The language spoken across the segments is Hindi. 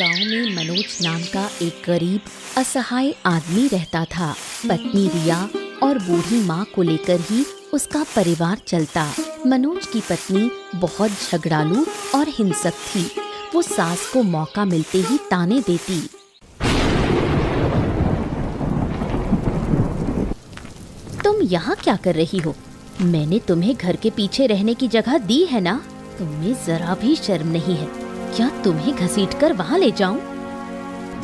गांव में मनोज नाम का एक गरीब असहाय आदमी रहता था। पत्नी रिया और बूढ़ी माँ को लेकर ही उसका परिवार चलता। मनोज की पत्नी बहुत झगड़ालू और हिंसक थी। वो सास को मौका मिलते ही ताने देती। तुम यहाँ क्या कर रही हो? मैंने तुम्हें घर के पीछे रहने की जगह दी है ना? तुम्हें जरा भी शर्म नहीं है क्या तुम्हें घसीटकर वहाँ ले जाऊं?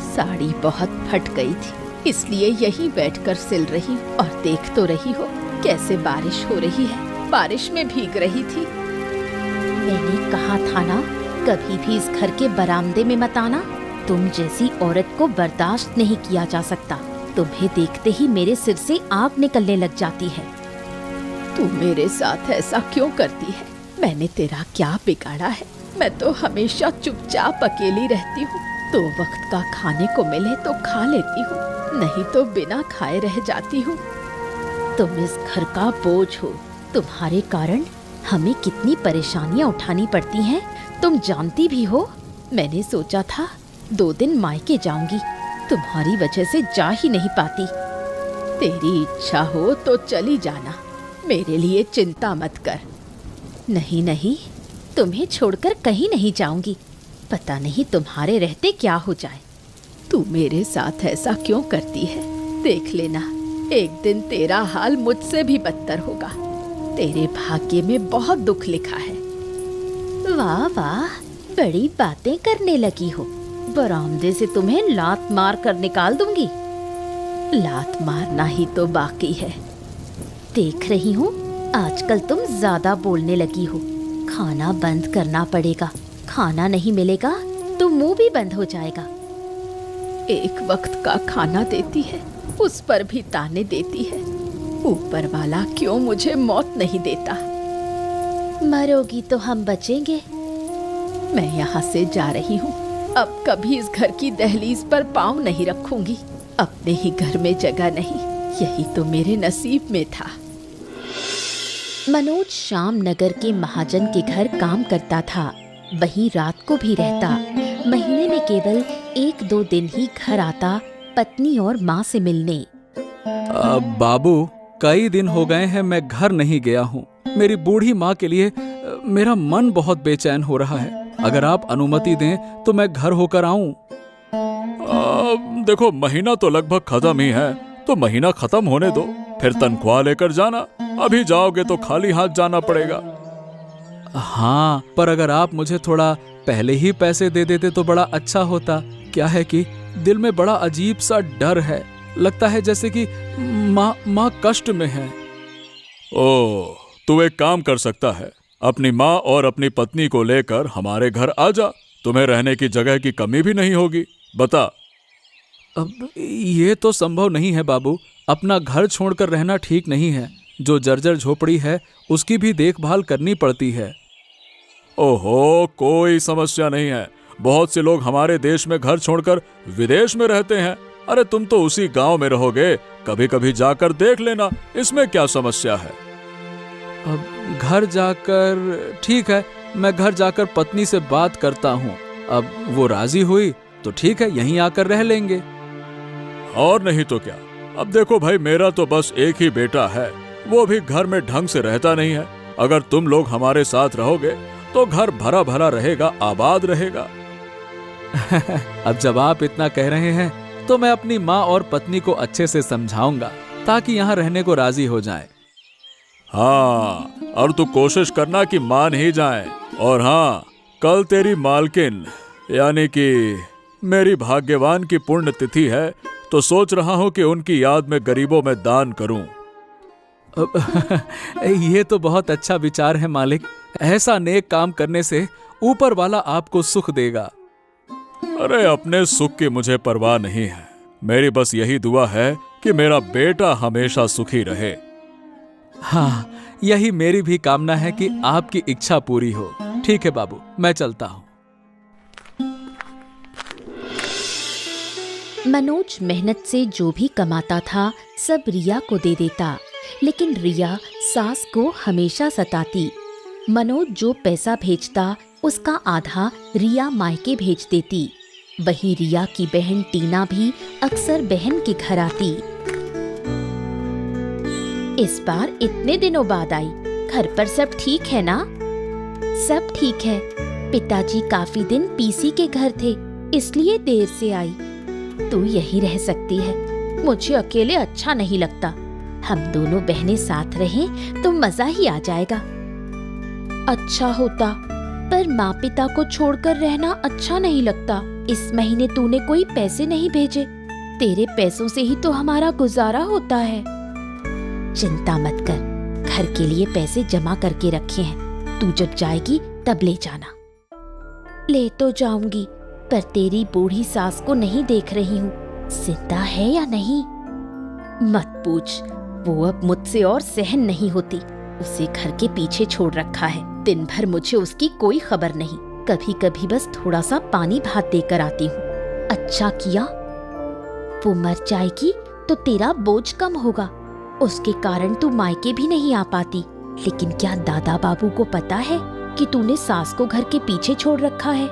साड़ी बहुत फट गई थी, इसलिए यहीं बैठकर सिल रही और देख तो रही हो कैसे बारिश हो रही है। बारिश में भीग रही थी। मैंने कहा था ना, कभी भी इस घर के बरामदे में मत आना। तुम जैसी औरत को बर्दाश्त नहीं किया जा सकता। तुम्हें देखते ही मेरे सिर से आग निकलने लग जाती है। तू मेरे साथ ऐसा क्यों करती है? मैंने तेरा क्या बिगाड़ा है? मैं तो हमेशा चुपचाप अकेली रहती हूँ। तो वक्त का खाने को मिले तो खा लेती हूँ, नहीं तो बिना खाए रह जाती हूँ। तुम इस घर का बोझ हो। तुम्हारे कारण हमें कितनी परेशानियाँ उठानी पड़ती हैं, तुम जानती भी हो। मैंने सोचा था 2 दिन मायके जाऊंगी, तुम्हारी वजह से जा ही नहीं पाती। तेरी इच्छा हो तो चली जाना, मेरे लिए चिंता मत कर। नहीं नहीं, तुम्हें छोड़कर कहीं नहीं जाऊंगी। पता नहीं तुम्हारे रहते क्या हो जाए। तू मेरे साथ ऐसा क्यों करती है? देख लेना, एक दिन तेरा हाल मुझसे भी बदतर होगा। तेरे भाग्य में बहुत दुख लिखा है। वाह वाह, बड़ी बातें करने लगी हो। बरामदे से तुम्हें लात मार कर निकाल दूंगी। लात मारना ही तो बाकी है। देख रही हूँ आजकल तुम ज्यादा बोलने लगी हो। खाना बंद करना पड़ेगा। खाना नहीं मिलेगा तो मुंह भी बंद हो जाएगा। एक वक्त का खाना देती है, उस पर भी ताने देती है। ऊपर वाला क्यों मुझे मौत नहीं देता? मरोगी तो हम बचेंगे। मैं यहाँ से जा रही हूँ। अब कभी इस घर की दहलीज पर पाँव नहीं रखूंगी। अपने ही घर में जगह नहीं, यही तो मेरे नसीब में था। मनोज श्याम नगर के महाजन के घर काम करता था। वहीं रात को भी रहता। महीने में केवल 1-2 दिन ही घर आता पत्नी और माँ से मिलने। बाबू, कई दिन हो गए हैं मैं घर नहीं गया हूँ। मेरी बूढ़ी माँ के लिए मेरा मन बहुत बेचैन हो रहा है। अगर आप अनुमति दें तो मैं घर होकर आऊं। देखो, महीना तो लगभग खत्म ही है, तो महीना खत्म होने दो, फिर तनख्वाह लेकर जाना। अभी जाओगे तो खाली हाथ जाना पड़ेगा। हाँ, पर अगर आप मुझे थोड़ा पहले ही पैसे दे देते तो बड़ा अच्छा होता। क्या है कि दिल में बड़ा अजीब सा डर है। लगता है जैसे कि माँ कष्ट में है। ओह, तू एक काम कर सकता है, अपनी माँ और अपनी पत्नी को लेकर हमारे घर आ जा। तुम्हें रहने की जगह की कमी भी नहीं होगी। बता। अब ये तो संभव नहीं है बाबू। अपना घर छोड़कर रहना ठीक नहीं है। जो जर्जर झोपड़ी है उसकी भी देखभाल करनी पड़ती है। ओहो, कोई समस्या नहीं है। बहुत से लोग हमारे देश में घर छोड़कर विदेश में रहते हैं। अरे तुम तो उसी गांव में रहोगे, कभी कभी जाकर देख लेना, इसमें क्या समस्या है? अब घर जाकर, ठीक है, मैं घर जाकर पत्नी से बात करता हूँ। अब वो राजी हुई तो ठीक है, यहीं आकर रह लेंगे। और नहीं तो क्या। अब देखो भाई, मेरा तो बस एक ही बेटा है, वो भी घर में ढंग से रहता नहीं है। अगर तुम लोग हमारे साथ रहोगे तो घर भरा भरा रहेगा, आबाद रहेगा। अब जब आप इतना कह रहे हैं तो मैं अपनी माँ और पत्नी को अच्छे से समझाऊंगा ताकि यहाँ रहने को राजी हो जाएं। हाँ, और तू कोशिश करना कि मान ही जाए। और हाँ, कल तेरी मालकिन यानी कि मेरी भाग्यवान की पुण्य तिथि है, तो सोच रहा हूँ कि उनकी याद में गरीबों में दान करूं। ये तो बहुत अच्छा विचार है मालिक। ऐसा नेक काम करने से ऊपर वाला आपको सुख देगा। अरे अपने सुख की मुझे परवाह नहीं है। मेरी बस यही दुआ है कि मेरा बेटा हमेशा सुखी रहे। हाँ, यही मेरी भी कामना है कि आपकी इच्छा पूरी हो। ठीक है बाबू, मैं चलता हूँ। मनोज मेहनत से जो भी कमाता था सब रिया को दे देता, लेकिन रिया सास को हमेशा सताती। मनोज जो पैसा भेजता उसका आधा रिया मायके भेज देती। वहीं रिया की बहन टीना भी अक्सर बहन के घर आती। इस बार इतने दिनों बाद आई, घर पर सब ठीक है ना? सब ठीक है। पिताजी काफी दिन पीसी के घर थे, इसलिए देर से आई। तू यहीं रह सकती है, मुझे अकेले अच्छा नहीं लगता। हम दोनों बहनें साथ रहें तो मजा ही आ जाएगा। अच्छा होता, पर माँ पिता को छोड़कर रहना अच्छा नहीं लगता। इस महीने तूने कोई पैसे नहीं भेजे, तेरे पैसों से ही तो हमारा गुजारा होता है। चिंता मत कर, घर के लिए पैसे जमा करके रखे हैं, तू जब जाएगी तब ले जाना। ले तो जाऊंगी, पर तेरी बूढ़ी सास को नहीं देख रही हूँ, जिंदा है या नहीं? मत पूछ, वो अब मुझसे और सहन नहीं होती। उसे घर के पीछे छोड़ रखा है। दिन भर मुझे उसकी कोई खबर नहीं। कभी कभी बस थोड़ा सा पानी भात देकर आती हूँ। अच्छा किया, वो मर जाएगी तो तेरा बोझ कम होगा। उसके कारण तू मायके भी नहीं आ पाती। लेकिन क्या दादा बाबू को पता है कि तूने सास को घर के पीछे छोड़ रखा है?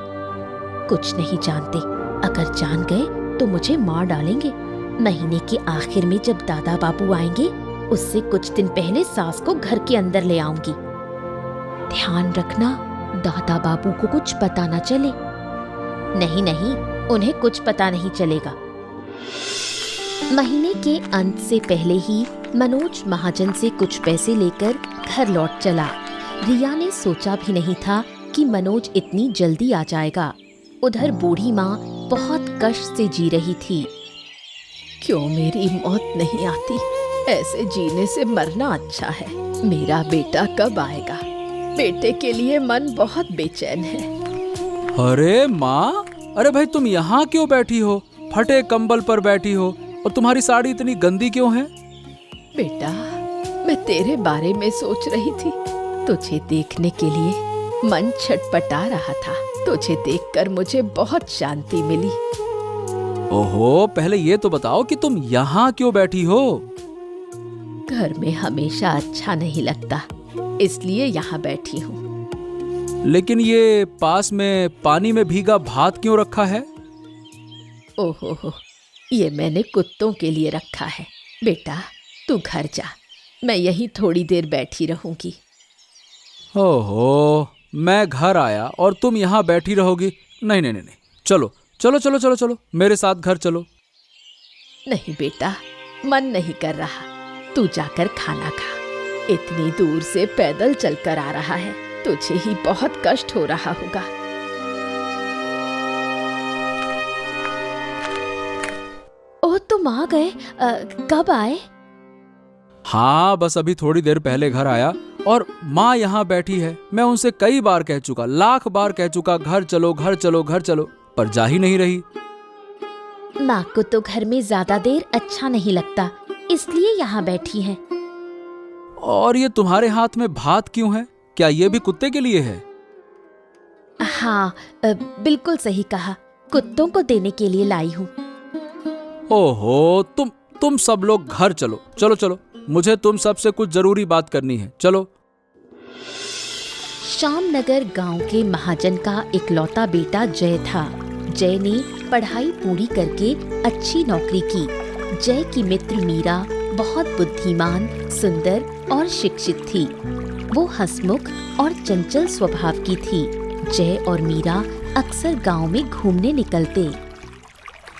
कुछ नहीं जानते। अगर जान गए तो मुझे मार डालेंगे। महीने के आखिर में जब दादा बाबू आएंगे, उससे कुछ दिन पहले सास को घर के अंदर ले आऊंगी। ध्यान रखना, दादा बाबू को कुछ पता न चले। नहीं नहीं, उन्हें कुछ पता नहीं चलेगा। महीने के अंत से पहले ही मनोज महाजन से कुछ पैसे लेकर घर लौट चला। रिया ने सोचा भी नहीं था कि मनोज इतनी जल्दी आ जाएगा। उधर बूढ़ी माँ बहुत कष्ट से जी रही थी। क्यों मेरी मौत नहीं आती? ऐसे जीने से मरना अच्छा है। मेरा बेटा कब आएगा? बेटे के लिए मन बहुत बेचैन है। अरे माँ, अरे भाई तुम यहाँ क्यों बैठी हो? फटे कंबल पर बैठी हो और तुम्हारी साड़ी इतनी गंदी क्यों है? बेटा, मैं तेरे बारे में सोच रही थी। तुझे देखने के लिए मन छटपटा रहा था। तुझे देखकर मुझे बहुत शांति मिली। ओहो, पहले ये तो बताओ कि तुम यहाँ क्यों बैठी हो? घर में हमेशा अच्छा नहीं लगता, इसलिए यहाँ बैठी हूँ। लेकिन ये पास में पानी में भीगा भात क्यों रखा है? ओहो, ये मैंने कुत्तों के लिए रखा है। बेटा, तू घर जा, मैं यहीं थोड़ी देर बैठी रहूंगी। ओहो, मैं घर आया और तुम यहाँ बैठी रहोगी? नहीं नहीं नहीं, चलो चलो चलो चलो चलो, मेरे साथ घर चलो। नहीं बेटा, मन नहीं कर रहा। तू जाकर खाना खा। इतनी दूर से पैदल चलकर आ रहा है, तुझे ही बहुत कष्ट हो रहा होगा। ओह, तुम आ गए? कब आए? हाँ, बस अभी थोड़ी देर पहले घर आया और माँ यहाँ बैठी है। मैं उनसे कई बार कह चुका, लाख बार कह चुका, घर चलो घर चलो घर चलो, पर जा ही नहीं रही। माँ को तो घर में ज्यादा देर अच्छा नहीं लगता, इसलिए यहाँ बैठी हैं। और ये तुम्हारे हाथ में भात क्यों है? क्या ये भी कुत्ते के लिए है? हाँ, बिल्कुल सही कहा, कुत्तों को देने के लिए लाई हूँ। ओहो, तुम सब लोग घर चलो चलो चलो, मुझे तुम सबसे कुछ जरूरी बात करनी है, चलो। श्यामनगर गांव के महाजन का इकलौता बेटा जय था। जय ने पढ़ाई पूरी करके अच्छी नौकरी की। जय की मित्र मीरा बहुत बुद्धिमान, सुंदर और शिक्षित थी। वो हंसमुख और चंचल स्वभाव की थी। जय और मीरा अक्सर गांव में घूमने निकलते।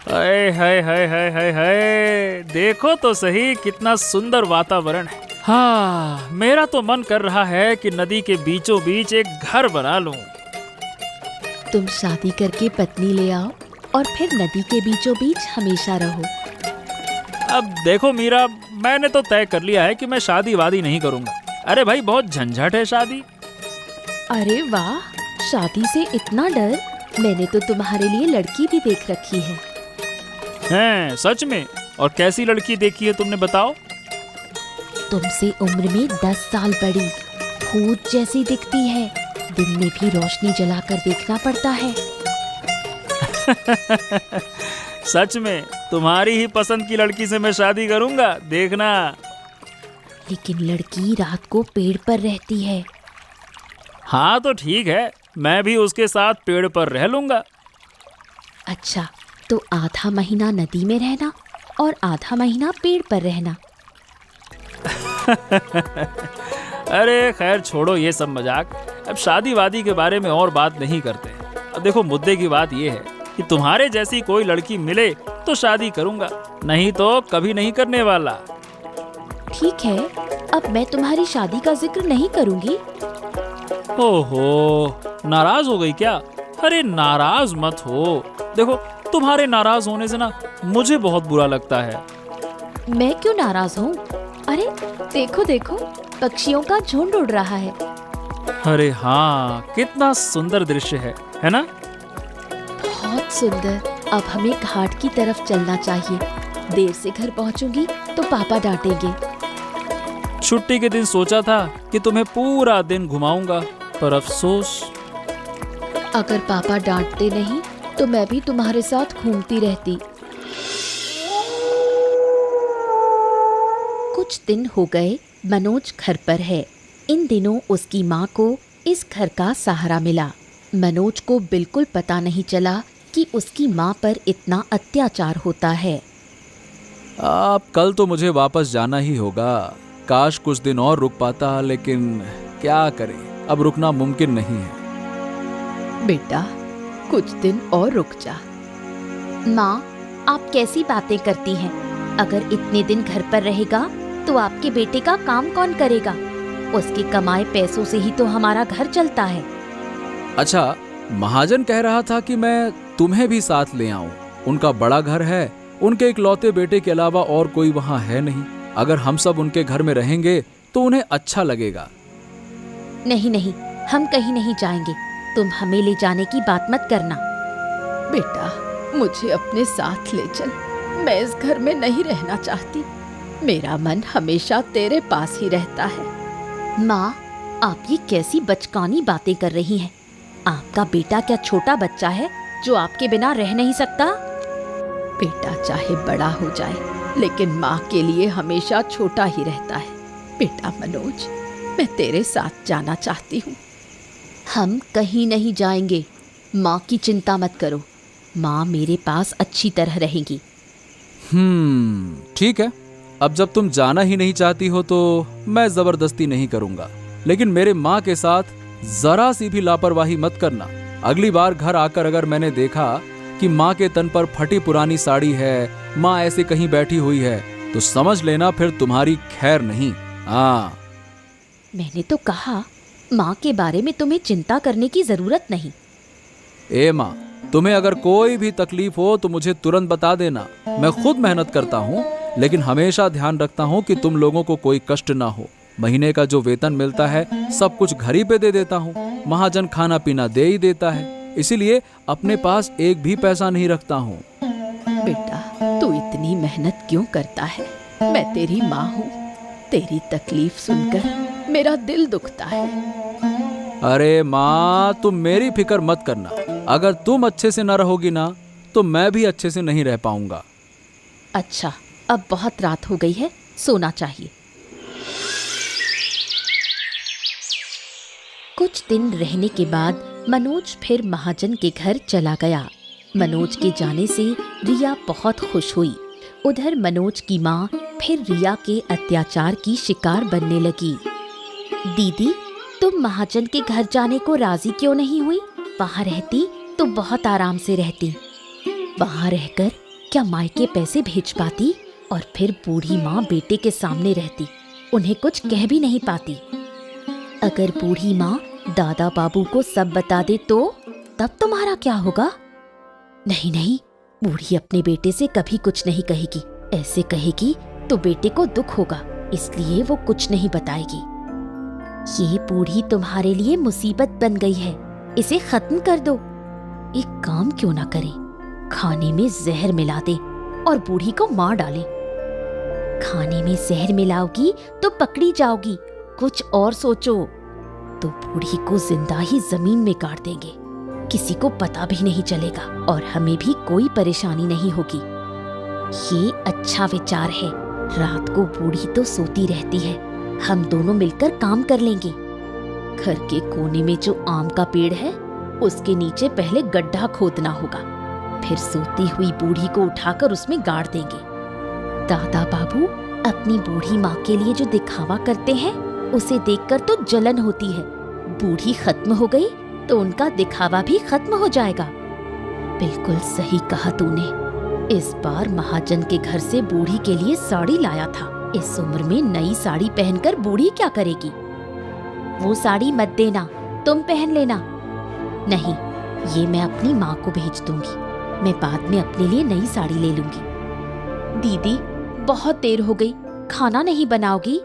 हाय हाय हाय हाय हाय हाय, देखो तो सही कितना सुंदर वातावरण है। हाँ, मेरा तो मन कर रहा है कि नदी के बीचों बीच एक घर बना लूं। तुम शादी करके पत्नी ले आओ और फिर नदी के बीचों बीच हमेशा रहो। अब देखो मीरा, मैंने तो तय कर लिया है कि मैं शादी वादी नहीं करूंगा। अरे भाई, बहुत झंझट है शादी। अरे वाह, शादी से इतना डर? मैंने तो तुम्हारे लिए लड़की भी देख रखी है। हैं, सच में? और कैसी लड़की देखी है तुमने, बताओ? तुमसे उम्र में 10 साल बड़ी, भूत जैसी दिखती है। दिन में भी रोशनी जलाकर देखना पड़ता है। सच में? तुम्हारी ही पसंद की लड़की से मैं शादी करूंगा, देखना। लेकिन लड़की रात को पेड़ पर रहती है। हाँ तो ठीक है, मैं भी उसके साथ पेड़ पर रह लूंगा। अच्छा, तो आधा महीना नदी में रहना और आधा महीना पेड़ पर रहना। अरे खैर छोड़ो ये सब मजाक। अब शादी वादी के बारे में और बात नहीं करते। अब देखो मुद्दे की बात ये है कि तुम्हारे जैसी कोई लड़की मिले तो शादी करूंगा, नहीं तो कभी नहीं करने वाला। ठीक है, अब मैं तुम्हारी शादी का जिक्र नहीं करूंगी। ओहो, नाराज हो गई क्या? अरे नाराज मत हो। देखो तुम्हारे नाराज होने से ना मुझे बहुत बुरा लगता है। मैं क्यों नाराज हूँ? अरे देखो देखो, पक्षियों का झुंड उड़ रहा है। अरे हाँ, कितना सुंदर दृश्य है ना? बहुत सुंदर। अब हमें घाट की तरफ चलना चाहिए। देर से घर पहुंचूंगी तो पापा डांटेंगे। छुट्टी के दिन सोचा था कि तुम्हें पूरा दिन घुमाऊंगा, पर अफसोस। अगर पापा डांटते नहीं तो मैं भी तुम्हारे साथ घूमती रहती। कुछ दिन हो गए मनोज घर पर है। इन दिनों उसकी माँ को इस घर का सहारा मिला। मनोज को बिल्कुल पता नहीं चला कि उसकी माँ पर इतना अत्याचार होता है। अब कल तो मुझे वापस जाना ही होगा। काश कुछ दिन और रुक पाता, लेकिन क्या करें, अब रुकना मुमकिन नहीं है। बेटा कुछ दिन और रुक जा। माँ, आप कैसी बातें करती हैं? अगर इतने दिन घर पर रहेगा तो आपके बेटे का काम कौन करेगा? उसके कमाए पैसों से ही तो हमारा घर चलता है। अच्छा, महाजन कह रहा था कि मैं तुम्हें भी साथ ले आऊं। उनका बड़ा घर है, उनके इकलौते बेटे के अलावा और कोई वहां है नहीं। अगर हम सब उनके घर में रहेंगे तो उन्हें अच्छा लगेगा। नहीं नहीं, हम कहीं नहीं जाएंगे। तुम हमें ले जाने की बात मत करना। बेटा मुझे अपने साथ ले चल। मैं इस घर में नहीं रहना चाहती। मेरा मन हमेशा तेरे पास ही रहता है। माँ, आप ये कैसी बचकानी बातें कर रही हैं? आपका बेटा क्या छोटा बच्चा है जो आपके बिना रह नहीं सकता? बेटा चाहे बड़ा हो जाए, लेकिन माँ के लिए हमेशा छोटा ही रहता है। बेटा मनोज, मैं तेरे साथ जाना चाहती हूँ। हम कहीं नहीं जाएंगे। माँ की चिंता मत करो। माँ मेरे पास अच्छी तरह रहेंगी। ठीक है। अब जब तुम जाना ही नहीं चाहती हो तो मैं जबरदस्ती नहीं करूंगा, लेकिन मेरे माँ के साथ जरा सी भी लापरवाही मत करना। अगली बार घर आकर अगर मैंने देखा कि माँ के तन पर फटी पुरानी साड़ी है, माँ ऐसे कहीं बैठी हुई है, तो समझ लेना फिर तुम्हारी खैर नहीं। हाँ, मैंने तो कहा माँ के बारे में तुम्हें चिंता करने की जरूरत नहीं। ए माँ, तुम्हें अगर कोई भी तकलीफ हो तो मुझे तुरंत बता देना। मैं खुद मेहनत करता हूँ, लेकिन हमेशा ध्यान रखता हूँ कि तुम लोगों को कोई कष्ट ना हो। महीने का जो वेतन मिलता है सब कुछ घर ही पे दे देता हूँ। महाजन खाना पीना दे ही देता है, इसीलिए अपने पास एक भी पैसा नहीं रखता हूँ। बेटा तू इतनी मेहनत क्यों करता है? मैं तेरी माँ हूँ। तेरी तकलीफ सुनकर मेरा दिल दुखता है। अरे माँ, तुम मेरी फिक्र मत करना। अगर तुम अच्छे से न रहोगी ना तो मैं भी अच्छे से नहीं रह पाऊंगा। अच्छा, अब बहुत रात हो गई है, सोना चाहिए। कुछ दिन रहने के बाद मनोज फिर महाजन के घर चला गया। मनोज के जाने से रिया बहुत खुश हुई। उधर मनोज की माँ फिर रिया के अत्याचार की शिकार बनने लगी। दीदी, तुम महाजन के घर जाने को राजी क्यों नहीं हुई? वहाँ रहती तो बहुत आराम से रहती। वहाँ रहकर क्या मायके पैसे भेज पाती और फिर बूढ़ी माँ बेटे के सामने रहती, उन्हें कुछ कह भी नहीं पाती। अगर बूढ़ी माँ दादा बाबू को सब बता दे तो तब तुम्हारा क्या होगा? नहीं नहीं, बूढ़ी अपने बेटे से कभी कुछ नहीं कहेगी। ऐसे कहेगी तो बेटे को दुख होगा, इसलिए वो कुछ नहीं बताएगी। ये बूढ़ी तुम्हारे लिए मुसीबत बन गई है, इसे खत्म कर दो। एक काम क्यों ना करे, खाने में जहर मिला दे और बूढ़ी को मार डाले। खाने में जहर मिलाओगी तो पकड़ी जाओगी, कुछ और सोचो। तो बूढ़ी को जिंदा ही जमीन में गाड़ देंगे, किसी को पता भी नहीं चलेगा और हमें भी कोई परेशानी नहीं होगी। ये अच्छा विचार है। रात को बूढ़ी तो सोती रहती है, हम दोनों मिलकर काम कर लेंगे। घर के कोने में जो आम का पेड़ है उसके नीचे पहले गड्ढा खोदना होगा, फिर सोती हुई बूढ़ी को उठाकर उसमें गाड़ देंगे। दादा बाबू अपनी बूढ़ी माँ के लिए जो दिखावा करते हैं उसे देखकर तो जलन होती है। बूढ़ी खत्म हो गई तो उनका दिखावा भी खत्म हो जाएगा। बिल्कुल सही कहा तूने। इस बार महाजन के घर से बूढ़ी के लिए साड़ी लाया था। इस उम्र में नई साड़ी पहनकर बूढ़ी क्या करेगी? वो साड़ी मत देना, तुम पहन लेना। नहीं, ये मैं अपनी माँ को भेज दूंगी। मैं बाद में अपने लिए नई साड़ी ले लूंगी। दीदी बहुत देर हो गई, खाना नहीं बनाओगी?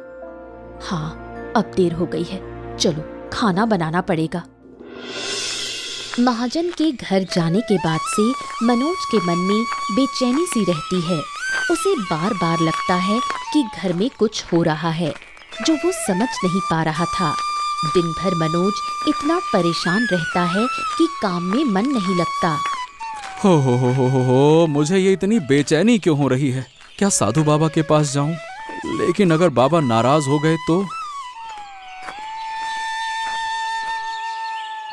हाँ, अब देर हो गई है, चलो खाना बनाना पड़ेगा। महाजन के घर जाने के बाद से मनोज के मन में बेचैनी सी रहती है। उसे बार बार लगता है कि घर में कुछ हो रहा है जो वो समझ नहीं पा रहा था। दिन भर मनोज इतना परेशान रहता है कि काम में मन नहीं लगता। हो, मुझे ये इतनी बेचैनी क्यों हो रही है? क्या साधु बाबा के पास जाऊं? लेकिन अगर बाबा नाराज हो गए तो?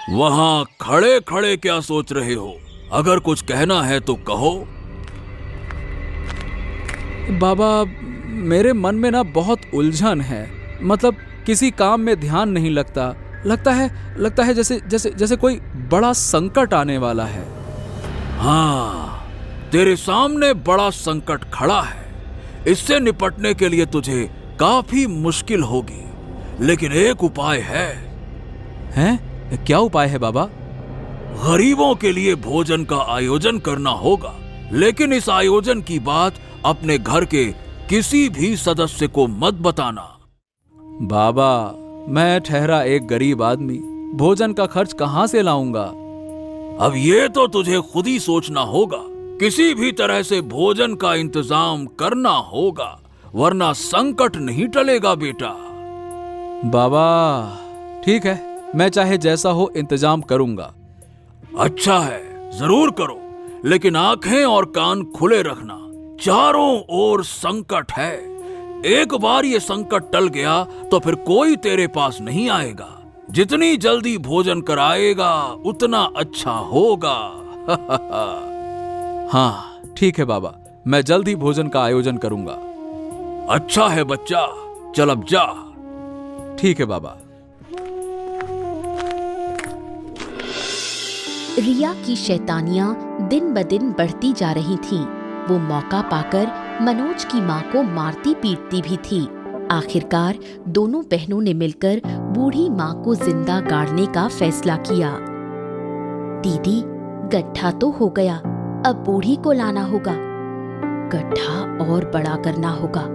वहां खड़े खड़े क्या सोच रहे हो? अगर कुछ कहना है तो कहो। बाबा, मेरे मन में ना बहुत उलझन है। मतलब किसी काम में ध्यान नहीं लगता। लगता है जैसे कोई बड़ा संकट आने वाला है। हाँ, तेरे सामने बड़ा संकट खड़ा है। इससे निपटने के लिए तुझे काफी मुश्किल होगी, लेकिन एक उपाय है। हैं? क्या उपाय है बाबा? गरीबों के लिए भोजन का आयोजन करना होगा, लेकिन इस आयोजन की बात अपने घर के किसी भी सदस्य को मत बताना। बाबा, मैं ठहरा एक गरीब आदमी, भोजन का खर्च कहां से लाऊंगा? अब ये तो तुझे खुद ही सोचना होगा। किसी भी तरह से भोजन का इंतजाम करना होगा, वरना संकट नहीं टलेगा बेटा। बाबा, ठीक है, मैं चाहे जैसा हो इंतजाम करूंगा। अच्छा है, जरूर करो, लेकिन आंखें और कान खुले रखना। चारों ओर संकट है। एक बार ये संकट टल गया तो फिर कोई तेरे पास नहीं आएगा। जितनी जल्दी भोजन कराएगा उतना अच्छा होगा। हाँ, ठीक है बाबा, मैं जल्द ही भोजन का आयोजन करूंगा। अच्छा है बच्चा, चल अब जा। ठीक है बाबा। रिया की शैतानियां दिन ब दिन बढ़ती जा रही थीं। वो मौका पाकर मनोज की माँ को मारती पीटती भी थी। आखिरकार दोनों बहनों ने मिलकर बूढ़ी माँ को जिंदा गाड़ने का फैसला किया। दीदी, गड्ढा तो हो गया, अब बूढ़ी को लाना होगा। गड्ढा और बड़ा करना होगा,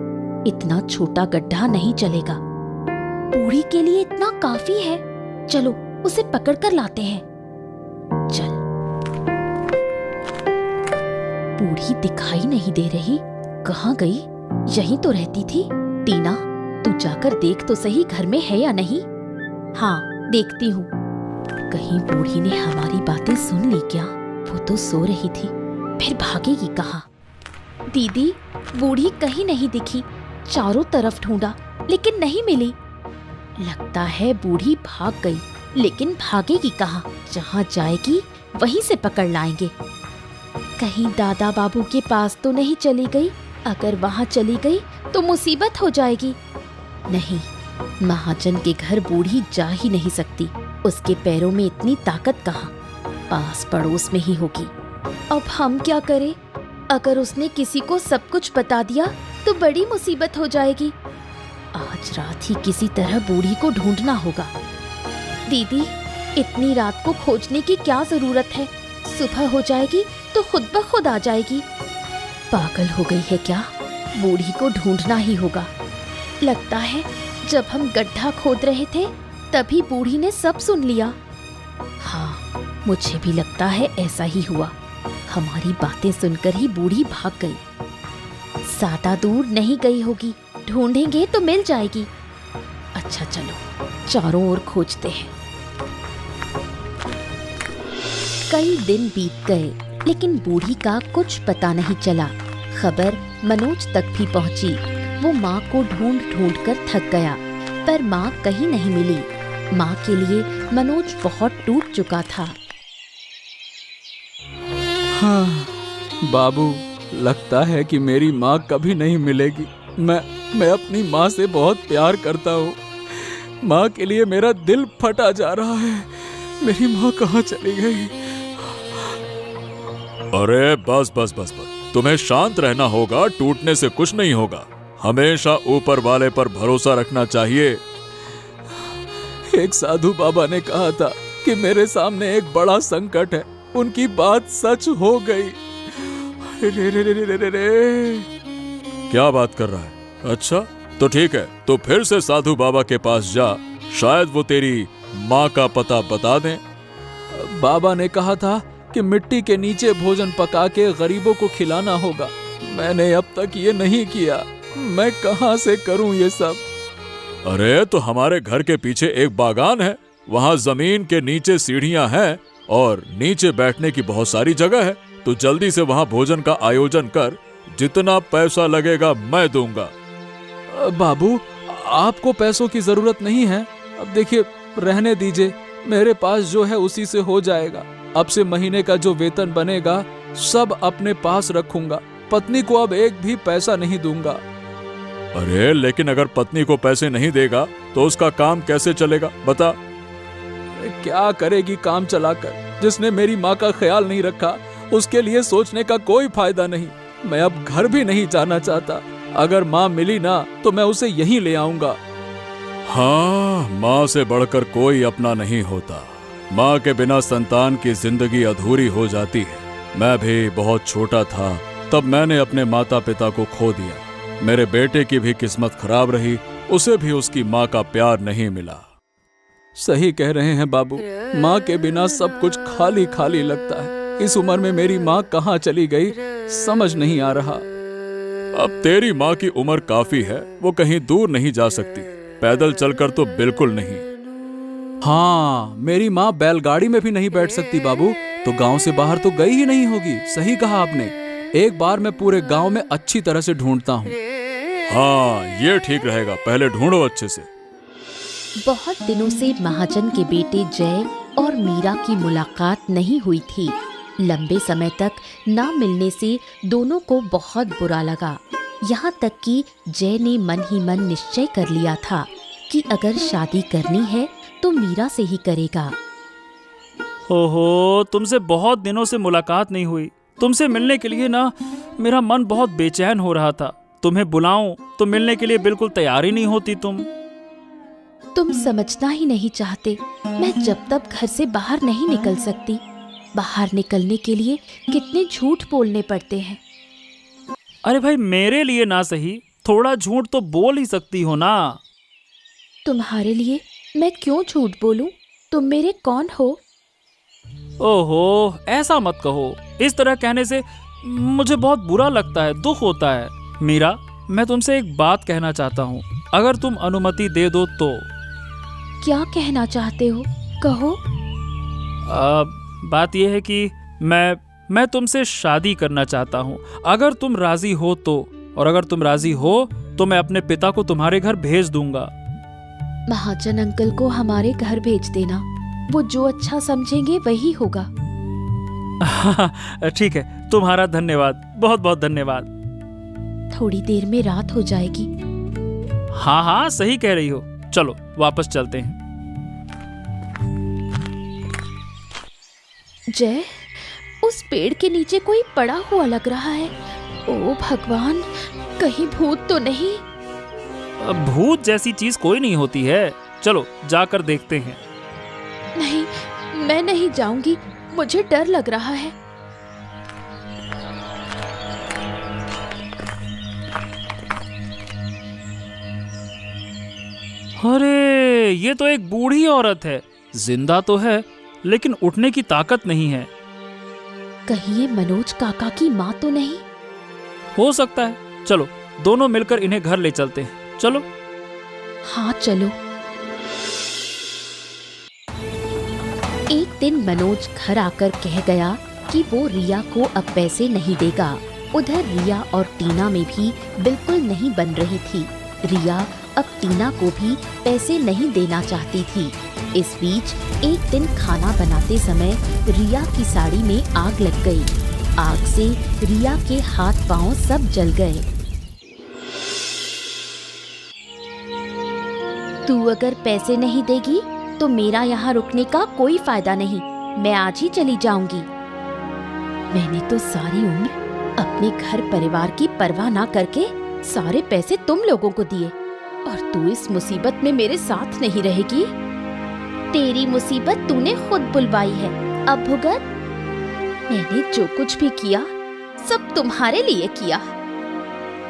इतना छोटा गड्ढा नहीं चलेगा। बूढ़ी के लिए इतना काफी है, चलो उसे पकड़ कर लाते हैं। चल। बूढ़ी दिखाई नहीं दे रही, कहाँ गई? यहीं तो रहती थी। टीना, तू जाकर देख तो सही घर में है या नहीं। हाँ, देखती हूँ। कहीं बूढ़ी ने हमारी बातें सुन ली क्या? वो तो सो रही थी, फिर भागेगी कहाँ? दीदी, बूढ़ी कहीं नहीं दिखी। चारों तरफ ढूंढा लेकिन नहीं मिली। लगता है बूढ़ी भाग गई, लेकिन भागेगी कहाँ? जहाँ जाएगी वहीं से पकड़ लाएंगे। कहीं दादा बाबू के पास तो नहीं चली गई? अगर वहाँ चली गई तो मुसीबत हो जाएगी। नहीं, महाजन के घर बूढ़ी जा ही नहीं सकती। उसके पैरों में इतनी ताकत कहाँ? पास पड़ोस में ही होगी। अब हम क्या करें? अगर उसने किसी को सब कुछ बता दिया तो बड़ी मुसीबत हो जाएगी। आज रात ही किसी तरह बूढ़ी को ढूंढना होगा। दीदी, इतनी रात को खोजने की क्या जरूरत है? सुबह हो जाएगी तो खुद ब खुद आ जाएगी। पागल हो गई है क्या? बूढ़ी को ढूंढना ही होगा। लगता है जब हम गड्ढा खोद रहे थे तभी बूढ़ी ने सब सुन लिया। हाँ, मुझे भी लगता है ऐसा ही हुआ। हमारी बातें सुनकर ही बूढ़ी भाग गई। ज्यादा दूर नहीं गई होगी, ढूंढेंगे तो मिल जाएगी। अच्छा चलो, चारों ओर खोजते हैं। कई दिन बीत गए लेकिन बूढ़ी का कुछ पता नहीं चला। खबर मनोज तक भी पहुंची। वो माँ को ढूंढ ढूंढ कर थक गया, पर माँ कहीं नहीं मिली। माँ के लिए मनोज बहुत टूट चुका था। हाँ बाबू, लगता है कि मेरी माँ कभी नहीं मिलेगी। मैं अपनी माँ से बहुत प्यार करता हूँ। माँ के लिए मेरा दिल फटा जा रहा है। मेरी माँ कहाँ चली गई? अरे बस बस बस बस, तुम्हें शांत रहना होगा, टूटने से कुछ नहीं होगा। हमेशा ऊपर वाले पर भरोसा रखना चाहिए। एक साधु बाबा ने कहा था कि मेरे सामने एक बड़ा संकट है। उनकी बात सच हो गई। रे रे रे रे रे रे। क्या बात कर रहा है? अच्छा तो ठीक है, तो फिर से साधु बाबा के पास जा, शायद वो तेरी माँ का पता बता दें। बाबा ने कहा था कि मिट्टी के नीचे भोजन पका के गरीबों को खिलाना होगा। मैंने अब तक ये नहीं किया। मैं कहाँ से करूँ ये सब? अरे तो हमारे घर के पीछे एक बागान है, वहाँ जमीन के नीचे सीढ़ियाँ हैं और नीचे बैठने की बहुत सारी जगह है। तो जल्दी से वहाँ भोजन का आयोजन कर, जितना पैसा लगेगा मैं दूंगा। बाबू, आपको पैसों की जरूरत नहीं है। अब देखिए, रहने दीजिए, मेरे पास जो है उसी से हो जाएगा। अब से महीने का जो वेतन बनेगा सब अपने पास रखूंगा। पत्नी को अब एक भी पैसा नहीं दूंगा। अरे लेकिन अगर पत्नी को पैसे नहीं देगा तो उसका काम कैसे चलेगा, बता। क्या करेगी काम चलाकर? जिसने मेरी माँ का ख्याल नहीं रखा, उसके लिए सोचने का कोई फायदा नहीं। मैं अब घर भी नहीं जाना चाहता। अगर माँ मिली ना तो मैं उसे यहीं ले आऊंगा। हाँ, माँ से बढ़कर कोई अपना नहीं होता। माँ के बिना संतान की जिंदगी अधूरी हो जाती है। मैं भी बहुत छोटा था तब मैंने अपने माता पिता को खो दिया। मेरे बेटे की भी किस्मत खराब रही, उसे भी उसकी माँ का प्यार नहीं मिला। सही कह रहे हैं बाबू, माँ के बिना सब कुछ खाली खाली लगता है। इस उम्र में मेरी माँ कहाँ चली गई समझ नहीं आ रहा। अब तेरी माँ की उम्र काफी है, वो कहीं दूर नहीं जा सकती। पैदल चलकर तो बिल्कुल नहीं। हाँ, मेरी माँ बैलगाड़ी में भी नहीं बैठ सकती बाबू, तो गांव से बाहर तो गई ही नहीं होगी। सही कहा आपने। एक बार मैं पूरे गांव में अच्छी तरह से ढूंढता हूँ। हाँ, ये ठीक रहेगा। पहले ढूंढो अच्छे से। बहुत दिनों से महाजन के बेटे जय और मीरा की मुलाकात नहीं हुई थी। लंबे समय तक ना मिलने से दोनों को बहुत बुरा लगा। यहाँ तक कि जय ने मन ही मन निश्चय कर लिया था कि अगर शादी करनी है तो मीरा से ही करेगा। ओहो, तुमसे बहुत दिनों से मुलाकात नहीं हुई। तुमसे मिलने के लिए ना मेरा मन बहुत बेचैन हो रहा था। तुम्हें बुलाऊं तो मिलने के लिए बिल्कुल तैयार ही नहीं होती तुम समझना ही नहीं चाहते। मैं जब तक घर से बाहर नहीं निकल सकती। बाहर निकलने के लिए कितने झूठ बोलने पड़ते हैं। अरे भाई, मेरे लिए ना सही, थोड़ा झूठ तो बोल ही सकती हो ना। तुम्हारे लिए मैं क्यों झूठ बोलूं? तुम मेरे कौन हो? ओहो, ऐसा मत कहो। इस तरह कहने से मुझे बहुत बुरा लगता है, दुख होता है। मीरा, मैं तुमसे एक बात कहना चाहता हूँ, अगर तुम अनुमति दे दो तो। क्या कहना चाहते हो? कहो। बात यह है कि मैं तुमसे शादी करना चाहता हूँ, अगर तुम राजी हो तो। और अगर तुम राजी हो तो मैं अपने पिता को तुम्हारे घर भेज दूंगा। महाजन अंकल को हमारे घर भेज देना। वो जो अच्छा समझेंगे वही होगा। ठीक है, तुम्हारा धन्यवाद, बहुत बहुत धन्यवाद। थोड़ी देर में रात हो जाएगी। हाँ हाँ, सही कह रही हो। चलो वापस चलते हैं। जय, उस पेड़ के नीचे कोई पड़ा हुआ लग रहा है। ओ भगवान, कहीं भूत तो नहीं? भूत जैसी चीज कोई नहीं होती है। चलो जाकर देखते हैं। नहीं, मैं नहीं जाऊंगी। मुझे डर लग रहा है। अरे, ये तो एक बूढ़ी औरत है। जिंदा तो है लेकिन उठने की ताकत नहीं है। कहीं ये मनोज काका की माँ तो नहीं? हो सकता है। चलो दोनों मिलकर इन्हें घर ले चलते हैं। चलो। हाँ चलो। एक दिन मनोज घर आकर कह गया कि वो रिया को अब पैसे नहीं देगा। उधर रिया और टीना में भी बिल्कुल नहीं बन रही थी। रिया अब टीना को भी पैसे नहीं देना चाहती थी। इस बीच एक दिन खाना बनाते समय रिया की साड़ी में आग लग गई। आग से रिया के हाथ पांव सब जल गए। तू अगर पैसे नहीं देगी तो मेरा यहाँ रुकने का कोई फायदा नहीं। मैं आज ही चली जाऊंगी। मैंने तो सारी उम्र अपने घर परिवार की परवाह ना करके सारे पैसे तुम लोगों को दिए, और तू इस मुसीबत में मेरे साथ नहीं रहेगी। तेरी मुसीबत तूने खुद बुलवाई है, अब भुगत। मैंने जो कुछ भी किया सब तुम्हारे लिए किया।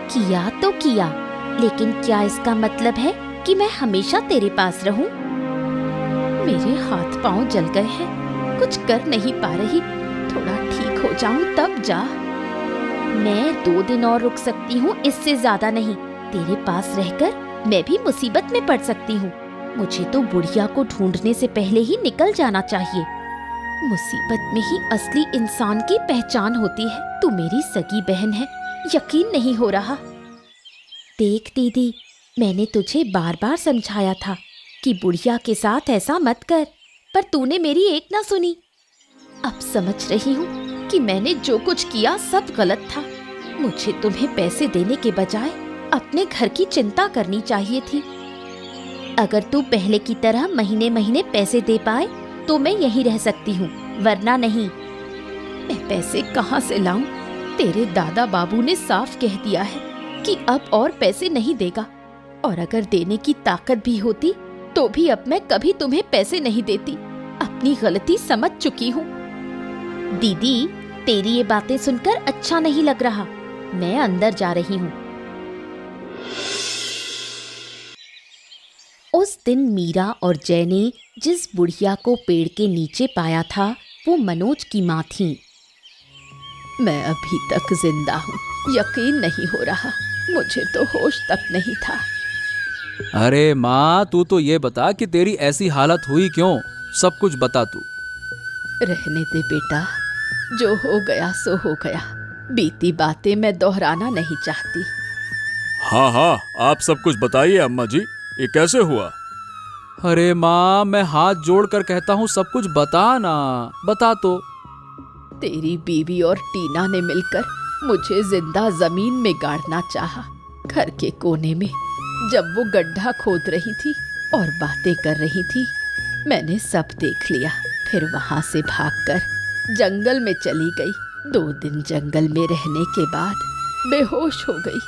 किया तो किया, लेकिन क्या इसका मतलब है कि मैं हमेशा तेरे पास रहूं? मेरे हाथ पांव जल गए हैं, कुछ कर नहीं पा रही। थोड़ा ठीक हो जाऊं तब जा। मैं 2 दिन और रुक सकती हूँ, इससे ज्यादा नहीं। तेरे पास रहकर मैं भी मुसीबत में पड़ सकती हूँ। मुझे तो बुढ़िया को ढूंढने से पहले ही निकल जाना चाहिए। मुसीबत में ही असली इंसान की पहचान होती है। तू मेरी सगी बहन है, यकीन नहीं हो रहा। देख दीदी, मैंने तुझे बार बार समझाया था कि बुढ़िया के साथ ऐसा मत कर, पर तूने मेरी एक ना सुनी। अब समझ रही हूँ कि मैंने जो कुछ किया सब गलत था। मुझे तुम्हें पैसे देने के बजाय अपने घर की चिंता करनी चाहिए थी। अगर तू पहले की तरह महीने महीने पैसे दे पाए तो मैं यहीं रह सकती हूँ, वरना नहीं। मैं पैसे कहाँ से लाऊं? तेरे दादा बाबू ने साफ कह दिया है कि अब और पैसे नहीं देगा, और अगर देने की ताकत भी होती तो भी अब मैं कभी तुम्हें पैसे नहीं देती। अपनी गलती समझ चुकी हूँ। दीदी, तेरी ये बातें सुनकर अच्छा नहीं लग रहा। मैं अंदर जा रही हूँ। उस दिन मीरा और जय ने जिस बुढ़िया को पेड़ के नीचे पाया था वो मनोज की माँ थी। मैं अभी तक जिंदा हूँ, यकीन नहीं हो रहा। मुझे तो होश तक नहीं था। अरे माँ, तू तो ये बता कि तेरी ऐसी हालत हुई क्यों? सब कुछ बता तू। रहने दे बेटा, जो हो गया सो हो गया। बीती बातें मैं दोहराना नहीं चाहती। हाँ हाँ, आप सब कुछ बताइए अम्मा जी, ये कैसे हुआ? अरे माँ, मैं हाथ जोड़कर कहता हूँ सब कुछ बता ना, बता तो। तेरी बीवी और टीना ने मिलकर मुझे जिंदा जमीन में गाड़ना चाहा। घर के कोने में जब वो गड्ढा खोद रही थी और बातें कर रही थी, मैंने सब देख लिया। फिर वहां से भागकर जंगल में चली गई। 2 दिन जंगल में रहने के बाद बेहोश हो गई।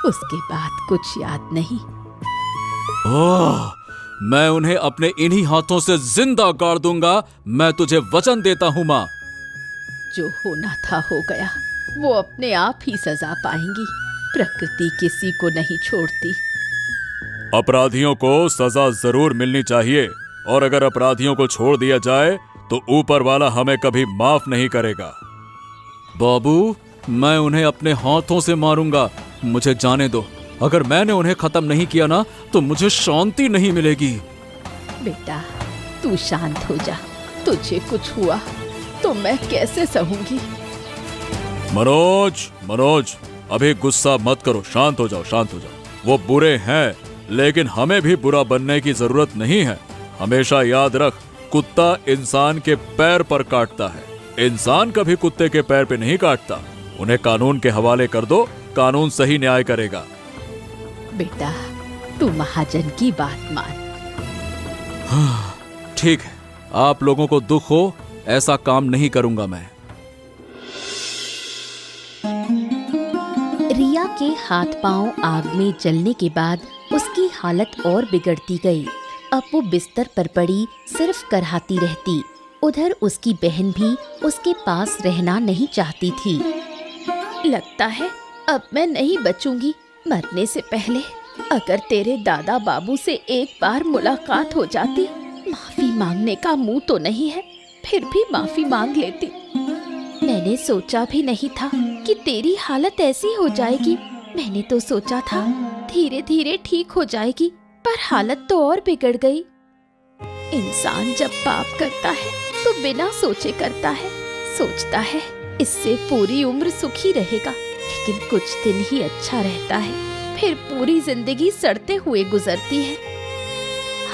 उसके बाद कुछ याद नहीं। ओह, मैं उन्हें अपने इन्हीं हाथों से जिंदा गाड़ दूंगा। मैं तुझे वचन देता हूँ माँ। जो होना था हो गया। वो अपने आप ही सजा पाएंगी। प्रकृति किसी को नहीं छोड़ती। अपराधियों को सजा जरूर मिलनी चाहिए, और अगर अपराधियों को छोड़ दिया जाए तो ऊपर वाला हमें कभी माफ नहीं करेगा। बाबू, मैं उन्हें अपने हाथों से मारूंगा। मुझे जाने दो। अगर मैंने उन्हें खत्म नहीं किया ना तो मुझे शांति नहीं मिलेगी। बेटा, तू शांत हो जा। तुझे कुछ हुआ तो मैं कैसे सहूंगी? मनोज, अभी गुस्सा मत करो। शांत हो जाओ, शांत हो जाओ। वो बुरे हैं, लेकिन हमें भी बुरा बनने की जरूरत नहीं है। हमेशा याद रख, कुत्ता इंसान के पैर पर काटता है, इंसान कभी कुत्ते के पैर पे नहीं काटता। उन्हें कानून के हवाले कर दो, कानून सही न्याय करेगा। बेटा, तू महाजन की बात मान। ठीक है, आप लोगों को दुख हो ऐसा काम नहीं करूंगा मैं। रिया के हाथ पांव आग में जलने के बाद उसकी हालत और बिगड़ती गई। अब वो बिस्तर पर पड़ी सिर्फ करहाती रहती। उधर उसकी बहन भी उसके पास रहना नहीं चाहती थी। लगता है अब मैं नहीं बचूंगी। मरने से पहले अगर तेरे दादा बाबू से एक बार मुलाकात हो जाती। माफी मांगने का मुंह तो नहीं है, फिर भी माफी मांग लेती। मैंने सोचा भी नहीं था कि तेरी हालत ऐसी हो जाएगी। मैंने तो सोचा था धीरे धीरे ठीक हो जाएगी, पर हालत तो और बिगड़ गई। इंसान जब पाप करता है तो बिना सोचे करता है। सोचता है इससे पूरी उम्र सुखी रहेगा, लेकिन कुछ दिन ही अच्छा रहता है, फिर पूरी जिंदगी सड़ते हुए गुजरती है।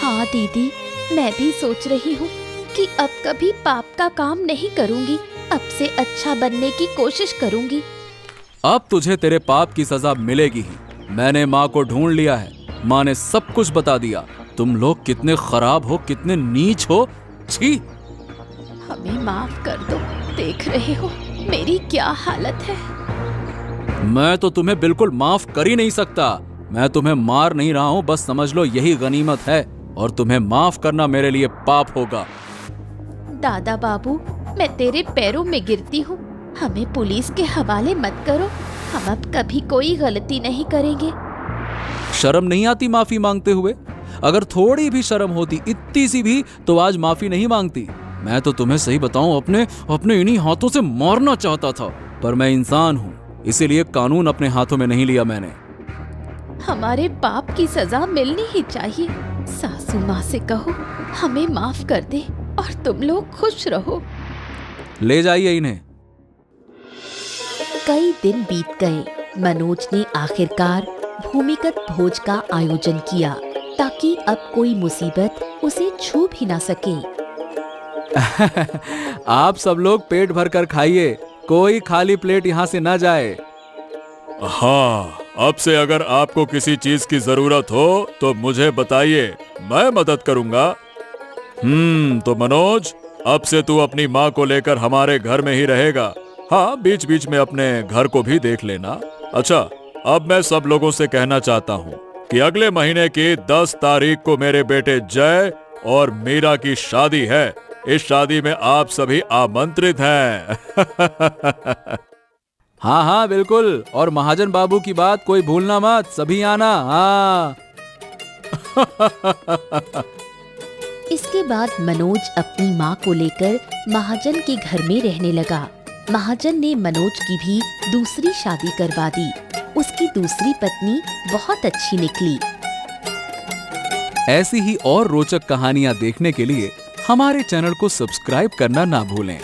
हाँ दीदी, मैं भी सोच रही हूँ कि अब कभी पाप का काम नहीं करूँगी। अब से अच्छा बनने की कोशिश करूंगी। अब तुझे तेरे पाप की सजा मिलेगी ही। मैंने माँ को ढूंढ लिया है। माँ ने सब कुछ बता दिया। तुम लोग कितने खराब हो, कितने नीच हो। छी! हमें माफ कर दो। देख रहे हो मेरी क्या हालत है। मैं तो तुम्हें बिल्कुल माफ कर ही नहीं सकता। मैं तुम्हें मार नहीं रहा हूँ, बस समझ लो यही गनीमत है, और तुम्हें माफ करना मेरे लिए पाप होगा। दादा बाबू, मैं तेरे पैरों में गिरती हूँ, हमें पुलिस के हवाले मत करो। हम अब कभी कोई गलती नहीं करेंगे। शर्म नहीं आती माफी मांगते हुए? अगर थोड़ी भी शर्म होती, इतनी सी भी, तो आज माफी नहीं मांगती। मैं तो तुम्हें सही बताऊं, अपने इन्हीं हाथों से मारना चाहता था, पर मैं इंसान हूँ, इसीलिए कानून अपने हाथों में नहीं लिया मैंने। हमारे पाप की सजा मिलनी ही चाहिए। सासू माँ से कहो हमें माफ कर दे और तुम लोग खुश रहो। ले जाइए इन्हें। कई दिन बीत गए। मनोज ने आखिरकार भूमिगत भोज का आयोजन किया ताकि अब कोई मुसीबत उसे छू भी ना सके। आप सब लोग पेट भर कर खाइए, कोई खाली प्लेट यहाँ से ना जाए। हाँ, अब से अगर आपको किसी चीज की जरूरत हो तो मुझे बताइए, मैं मदद करूंगा। तो मनोज, अब से तू अपनी माँ को लेकर हमारे घर में ही रहेगा। हाँ, बीच बीच में अपने घर को भी देख लेना। अच्छा, अब मैं सब लोगों से कहना चाहता हूँ कि अगले महीने की 10 तारीख को मेरे बेटे जय और मीरा की शादी है। इस शादी में आप सभी आमंत्रित हैं। हाँ हाँ बिल्कुल, और महाजन बाबू की बात कोई भूलना मत, सभी आना। हाँ। इसके बाद मनोज अपनी माँ को लेकर महाजन के घर में रहने लगा। महाजन ने मनोज की भी दूसरी शादी करवा दी। उसकी दूसरी पत्नी बहुत अच्छी निकली। ऐसी ही और रोचक कहानियाँ देखने के लिए हमारे चैनल को सब्सक्राइब करना ना भूलें।